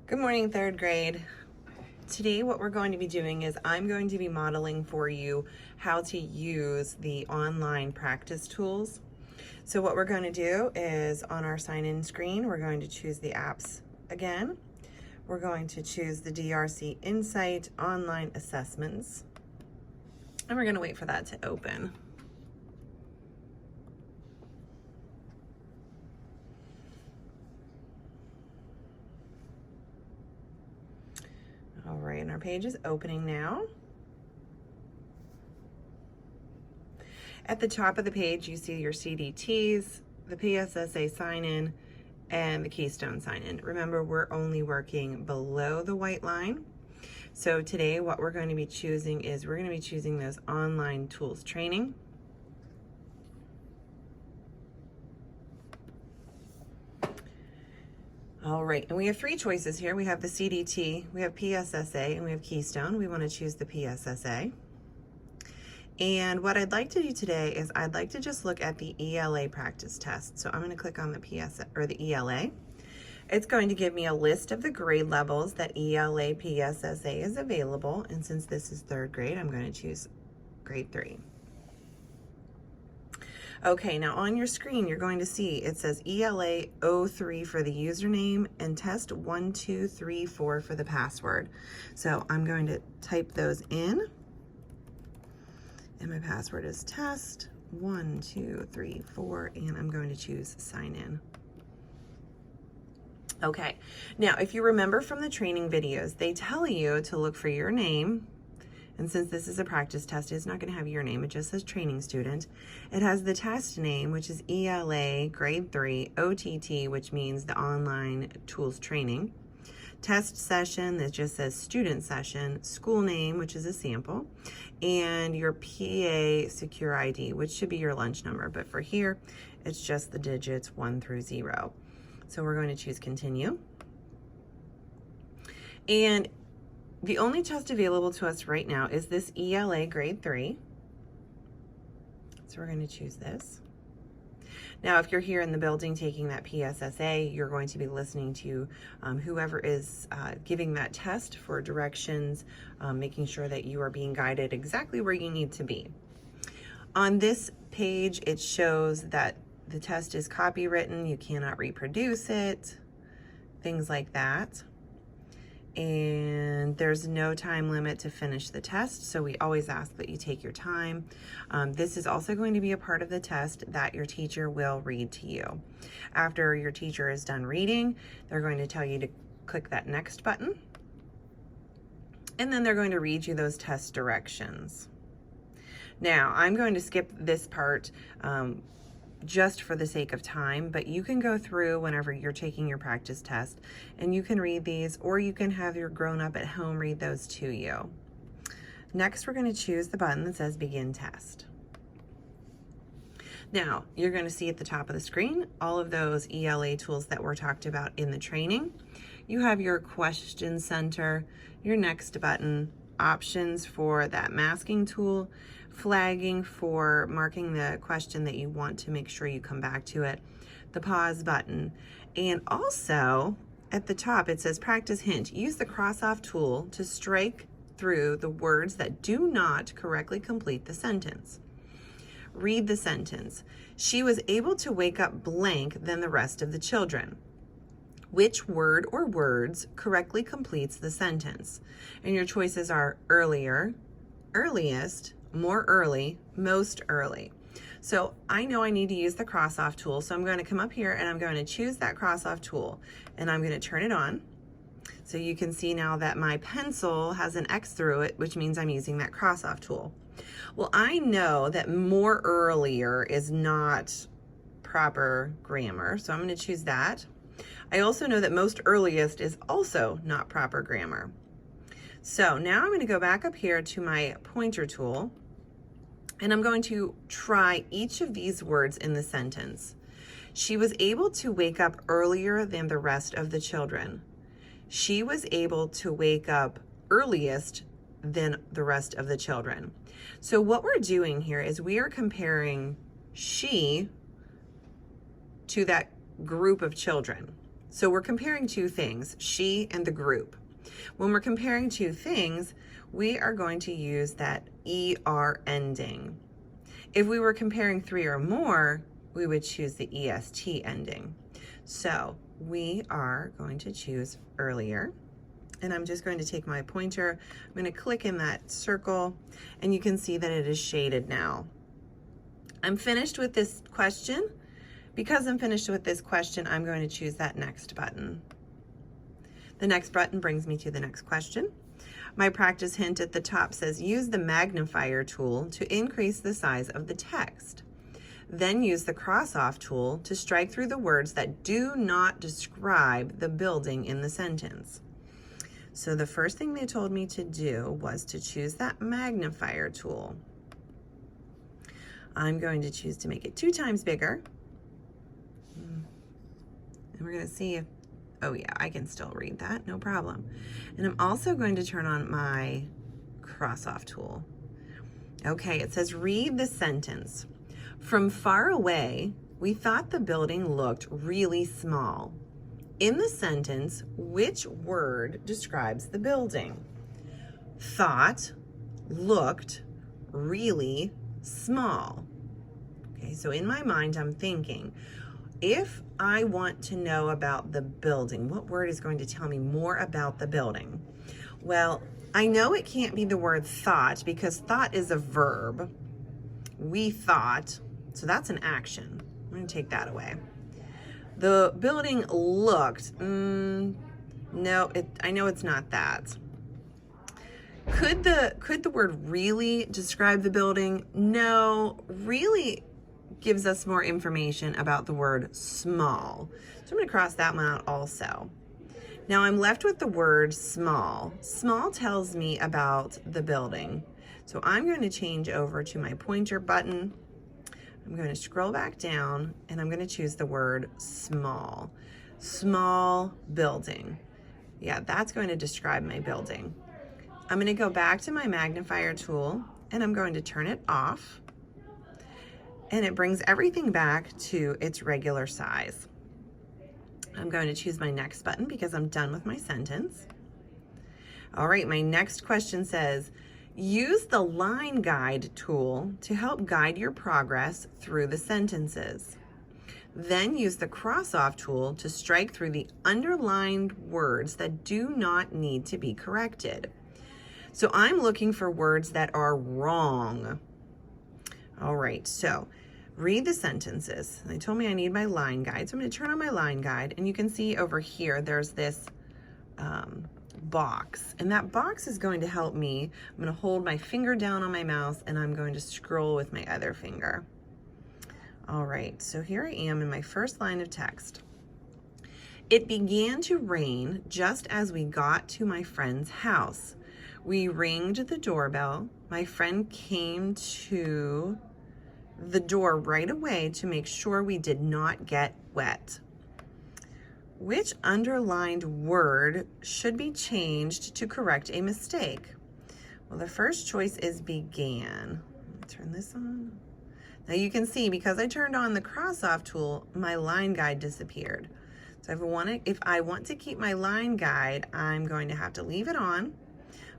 Good morning, third grade. Today what we're going to be doing is I'm going to be modeling for you how to use the online practice tools. So what we're going to do is on our sign-in screen, we're going to choose the apps again. We're going to choose the DRC Insight Online Assessments, and we're going to wait for that to open. All right, and our page is opening now. At the top of the page, you see your CDTs, the PSSA sign-in, and the Keystone sign-in. Remember, we're only working below the white line. So today, what we're going to be choosing is we're going to be choosing those online tools training. All right, and we have three choices here. We have the CDT, we have PSSA, and we have Keystone. We want to choose the PSSA. And what I'd like to do today is I'd like to just look at the ELA practice test. So I'm going to click on the the ELA. It's going to give me a list of the grade levels that ELA PSSA is available. And since this is third grade, I'm going to choose grade 3. Okay, now on your screen, you're going to see it says ELA 03 for the username and test 1234 for the password. So I'm going to type those in. And my password is test 1234, and I'm going to choose sign in. Okay, now if you remember from the training videos, they tell you to look for your name. And since this is a practice test, it's not going to have your name. It just says training student. It has the test name, which is ELA grade 3 OTT, which means the online tools training. Test session that just says student session, school name, which is a sample, and your PA secure ID, which should be your lunch number. But for here, it's just the digits 1 through 0. So we're going to choose continue. And the only test available to us right now is this ELA grade 3. So we're going to choose this. Now, if you're here in the building taking that PSSA, you're going to be listening to whoever is giving that test for directions, making sure that you are being guided exactly where you need to be. On this page, it shows that the test is copywritten, you cannot reproduce it, things like that. And there's no time limit to finish the test, so we always ask that you take your time. This is also going to be a part of the test that your teacher will read to you. After your teacher is done reading, they're going to tell you to click that next button, and then they're going to read you those test directions. Now, I'm going to skip this part just for the sake of time, but you can go through whenever you're taking your practice test and you can read these, or you can have your grown-up at home read those to you. Next, we're going to choose the button that says begin test. Now, you're going to see at the top of the screen all of those ELA tools that were talked about in the training. You have your question center, your next button, options for that masking tool, flagging for marking the question that you want to make sure you come back to it, the pause button, and also at the top it says practice hint. Use the cross-off tool to strike through the words that do not correctly complete the sentence. Read the sentence. She was able to wake up blank than the rest of the children. Which word or words correctly completes the sentence? And your choices are earlier, earliest, more early, most early. So I know I need to use the cross-off tool, so I'm going to come up here and I'm going to choose that cross-off tool and I'm going to turn it on. So you can see now that my pencil has an X through it, which means I'm using that cross-off tool. Well, I know that more earlier is not proper grammar, so I'm going to choose that. I also know that most earliest is also not proper grammar. So now I'm going to go back up here to my pointer tool, and I'm going to try each of these words in the sentence. She was able to wake up earlier than the rest of the children. She was able to wake up earliest than the rest of the children. So what we're doing here is we are comparing she to that group of children. So we're comparing two things, she and the group. When we're comparing two things, we are going to use that ER ending. If we were comparing three or more, we would choose the EST ending. So we are going to choose earlier. And I'm just going to take my pointer, I'm going to click in that circle, and you can see that it is shaded now. I'm finished with this question. Because I'm finished with this question, I'm going to choose that next button. The next button brings me to the next question. My practice hint at the top says, use the magnifier tool to increase the size of the text. Then use the cross-off tool to strike through the words that do not describe the building in the sentence. So the first thing they told me to do was to choose that magnifier tool. I'm going to choose to make it 2 times bigger. And we're going to see if, oh yeah, I can still read that, no problem. And I'm also going to turn on my cross-off tool. Okay, it says read the sentence. From far away, we thought the building looked really small. In the sentence, which word describes the building? Thought, looked, really, small. Okay, so in my mind, I'm thinking, if I want to know about the building, what word is going to tell me more about the building? Well, I know it can't be the word thought because thought is a verb. We thought, so that's an action. I'm going to take that away. The building looked, no, I know it's not that. Could the word really describe the building? No, really gives us more information about the word small. So I'm going to cross that one out also. Now I'm left with the word small. Small tells me about the building. So I'm going to change over to my pointer button. I'm going to scroll back down and I'm going to choose the word small. Small building. Yeah, that's going to describe my building. I'm going to go back to my magnifier tool and I'm going to turn it off. And it brings everything back to its regular size. I'm going to choose my next button because I'm done with my sentence. All right, my next question says, use the line guide tool to help guide your progress through the sentences. Then use the cross-off tool to strike through the underlined words that do not need to be corrected. So I'm looking for words that are wrong. All right, so read the sentences. They told me I need my line guide, so I'm going to turn on my line guide, and you can see over here there's this box, and that box is going to help me. I'm going to hold my finger down on my mouse and I'm going to scroll with my other finger. All right, so here I am in my first line of text. It began to rain just as we got to my friend's house. We ringed the doorbell. My friend came to the door right away to make sure we did not get wet. Which underlined word should be changed to correct a mistake? Well, the first choice is began. Let me turn this on. Now you can see because I turned on the cross-off tool, my line guide disappeared. So if I want to keep my line guide, I'm going to have to leave it on.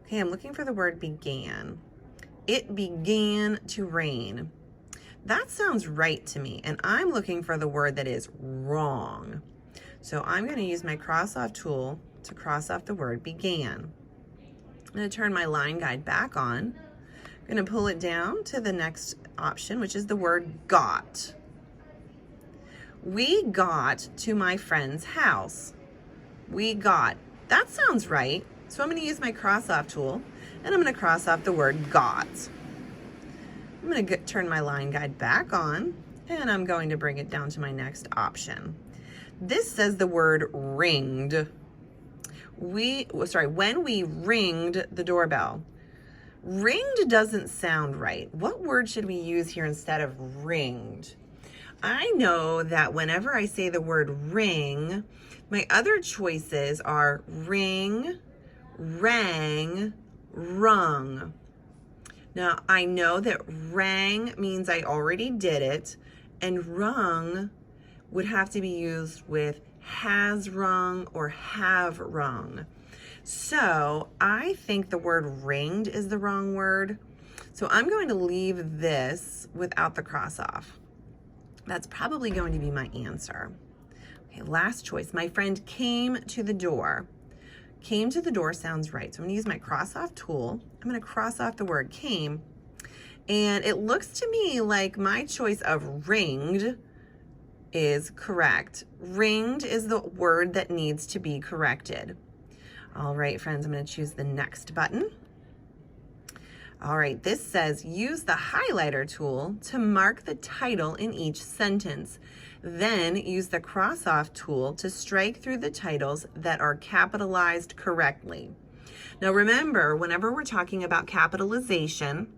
Okay, I'm looking for the word began. It began to rain. That sounds right to me, and I'm looking for the word that is wrong. So I'm going to use my cross-off tool to cross off the word began. I'm going to turn my line guide back on. I'm going to pull it down to the next option, which is the word got. We got to my friend's house. We got. That sounds right. So I'm going to use my cross-off tool, and I'm going to cross off the word got. I'm going to turn my line guide back on, and I'm going to bring it down to my next option. This says the word ringed. When we ringed the doorbell. Ringed doesn't sound right. What word should we use here instead of ringed? I know that whenever I say the word ring, my other choices are ring, rang, rung. Now, I know that rang means I already did it, and rung would have to be used with has rung or have rung. So I think the word ringed is the wrong word. So I'm going to leave this without the cross off. That's probably going to be my answer. Okay, last choice. My friend came to the door. Came to the door sounds right. So I'm going to use my cross off tool. I'm going to cross off the word came. And it looks to me like my choice of ringed is correct. Ringed is the word that needs to be corrected. All right, friends, I'm going to choose the next button. All right, this says use the highlighter tool to mark the title in each sentence. Then use the cross-off tool to strike through the titles that are capitalized correctly. Now remember, whenever we're talking about capitalization,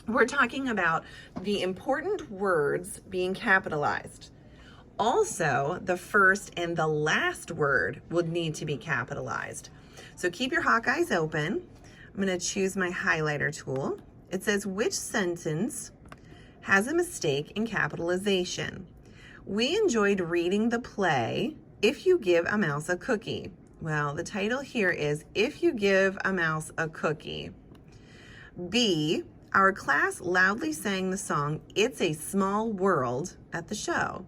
we're talking about the important words being capitalized. Also, the first and the last word would need to be capitalized. So keep your hawk eyes open. I'm going to choose my highlighter tool. It says, which sentence has a mistake in capitalization? We enjoyed reading the play, If You Give a Mouse a Cookie. Well, the title here is If You Give a Mouse a Cookie. B, our class loudly sang the song, It's a Small World at the show.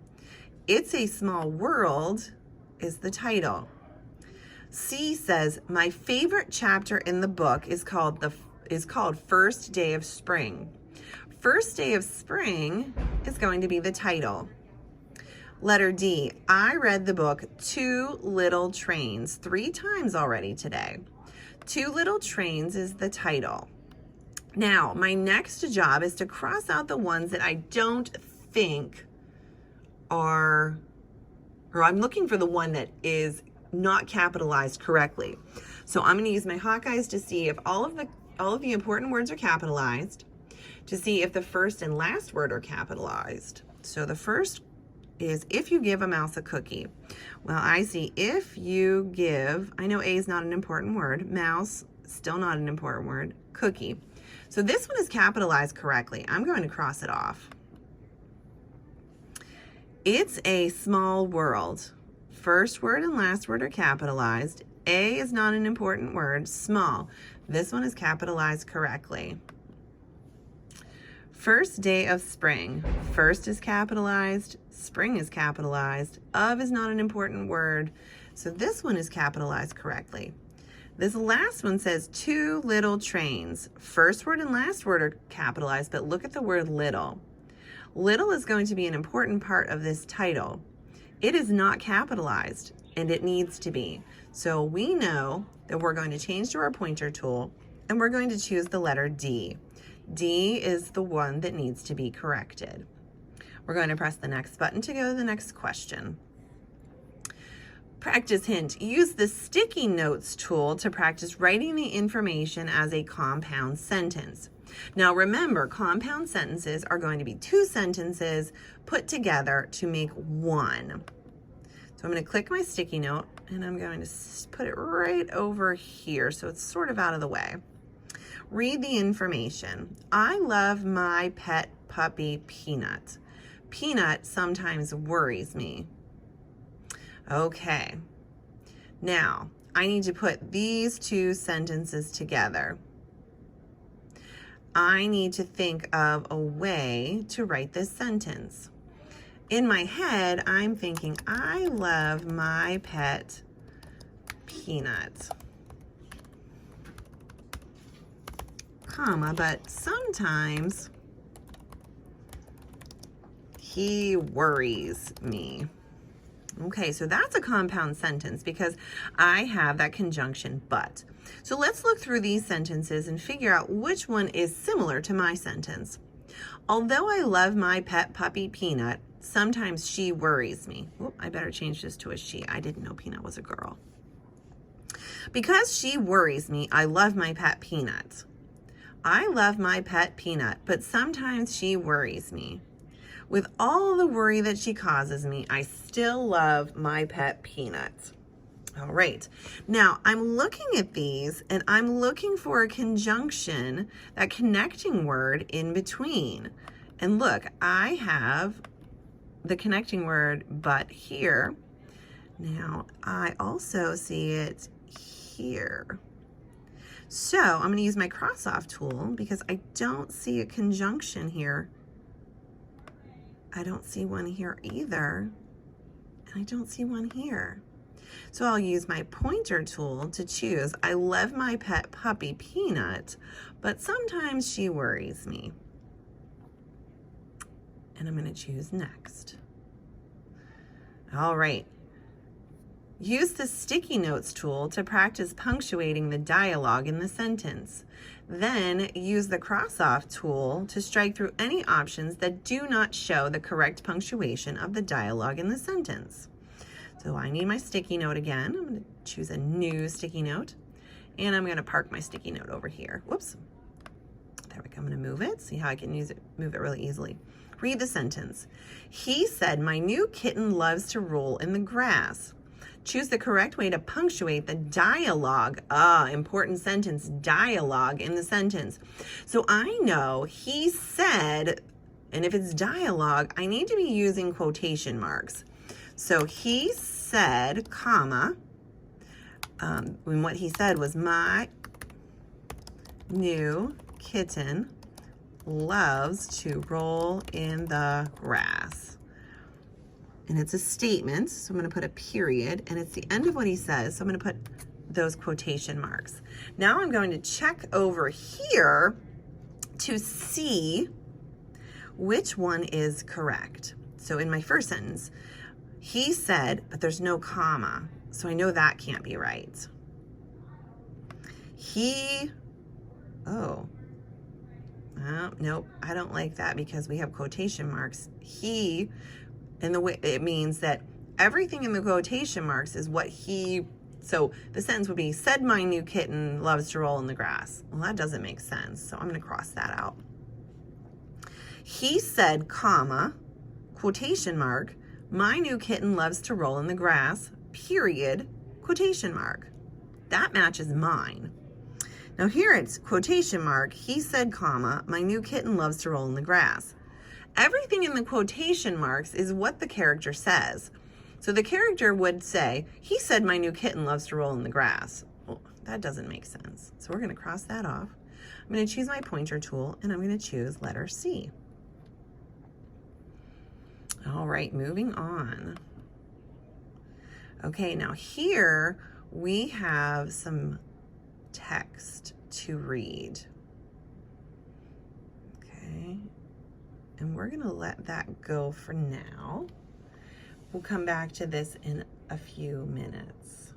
It's a Small World is the title. C says, my favorite chapter in the book is called First Day of Spring. First Day of Spring is going to be the title. Letter D, I read the book Two Little Trains 3 times already today. Two Little Trains is the title. Now, my next job is to cross out the ones that I don't think are, or I'm looking for the one that is not capitalized correctly. So I'm going to use my hawk eyes to see if all of the important words are capitalized, to see if the first and last word are capitalized. So the first is if you give a mouse a cookie. Well, I see if you give, I know A is not an important word, mouse, still not an important word, cookie. So this one is capitalized correctly. I'm going to cross it off. It's a small world. First word and last word are capitalized. A is not an important word, small. This one is capitalized correctly. First day of spring. First is capitalized, spring is capitalized, of is not an important word, so this one is capitalized correctly. This last one says two little trains. First word and last word are capitalized, but look at the word little. Little is going to be an important part of this title. It is not capitalized, and it needs to be. So we know that we're going to change to our pointer tool, and we're going to choose the letter D. D is the one that needs to be corrected. We're going to press the next button to go to the next question. Practice hint, use the sticky notes tool to practice writing the information as a compound sentence. Now remember, compound sentences are going to be 2 sentences put together to make one. So I'm going to click my sticky note and I'm going to put it right over here so it's sort of out of the way. Read the information. I love my pet puppy Peanut. Peanut sometimes worries me. Okay, now I need to put these 2 sentences together. I need to think of a way to write this sentence. In my head, I'm thinking, I love my pet Peanut, comma, but sometimes he worries me. Okay, so that's a compound sentence because I have that conjunction but. So let's look through these sentences and figure out which one is similar to my sentence. Although I love my pet puppy Peanut, sometimes she worries me. Oop, I better change this to a she. I didn't know Peanut was a girl. Because she worries me, I love my pet Peanut. I love my pet Peanut, but sometimes she worries me. With all the worry that she causes me, I still love my pet Peanut. All right, now I'm looking at these and I'm looking for a conjunction, that connecting word in between. And look, I have the connecting word but here. Now, I also see it here. So I'm going to use my cross-off tool because I don't see a conjunction here. I don't see one here either. And I don't see one here. So I'll use my pointer tool to choose. I love my pet puppy Peanut, but sometimes she worries me. And I'm going to choose next. All right. Use the sticky notes tool to practice punctuating the dialogue in the sentence. Then use the cross-off tool to strike through any options that do not show the correct punctuation of the dialogue in the sentence. So I need my sticky note again. I'm going to choose a new sticky note, and I'm going to park my sticky note over here. Whoops. There we go. I'm going to move it. See how I can move it really easily. Read the sentence. He said, "My new kitten loves to roll in the grass." Choose the correct way to punctuate the dialogue. Important sentence, dialogue in the sentence. So I know he said, and if it's dialogue, I need to be using quotation marks. So he said, comma, and what he said was, "My new kitten loves to roll in the grass." And it's a statement, so I'm going to put a period, and it's the end of what he says, so I'm going to put those quotation marks. Now I'm going to check over here to see which one is correct. So in my first sentence, he said, but there's no comma, so I know that can't be right. Nope, I don't like that because we have quotation marks. And the way it means that everything in the quotation marks is what so the sentence would be, "Said my new kitten loves to roll in the grass." Well, that doesn't make sense, so I'm going to cross that out. He said, comma, quotation mark, "My new kitten loves to roll in the grass," period, quotation mark. That matches mine. Now here it's quotation mark, he said, comma, "My new kitten loves to roll in the grass." Everything in the quotation marks is what the character says. So the character would say, "He said my new kitten loves to roll in the grass." Well, that doesn't make sense. So we're going to cross that off. I'm going to choose my pointer tool, and I'm going to choose letter C. All right, moving on. Okay, now here we have some text to read. Okay. And we're going to let that go for now. We'll come back to this in a few minutes.